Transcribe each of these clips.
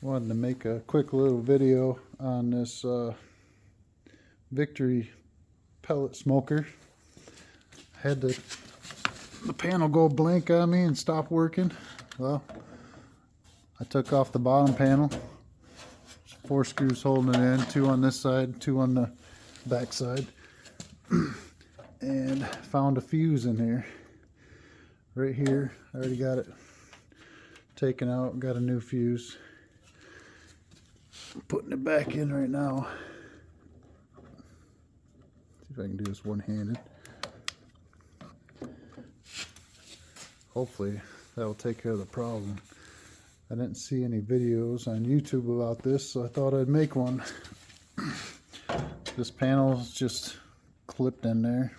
Wanted to make a quick little video on this Victory pellet smoker. Had the panel go blank on me and stop working. Well, I took off the bottom panel. There's 4 screws holding it in, 2 on this side, 2 on the back side, and found a fuse in here. Right here, I already got it taken out, got a new fuse. I'm putting it back in right now. See if I can do this one-handed. Hopefully that will take care of the problem. I didn't see any videos on YouTube about this, so I thought I'd make one. This panel is just clipped in there.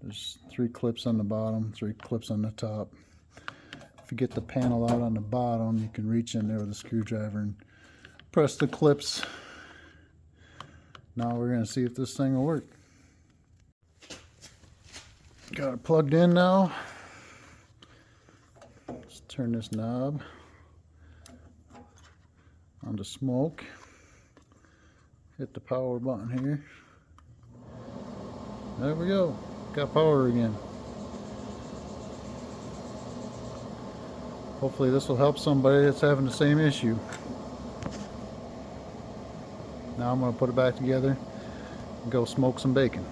There's 3 clips on the bottom, 3 clips on the top. If you get the panel out on the bottom, you can reach in there with a screwdriver and press the clips. Now we're going to see if this thing will work. Got it plugged in now. Let's turn this knob on to smoke. Hit the power button here. There we go. Got power again. Hopefully this will help somebody that's having the same issue. Now I'm going to put it back together and go smoke some bacon.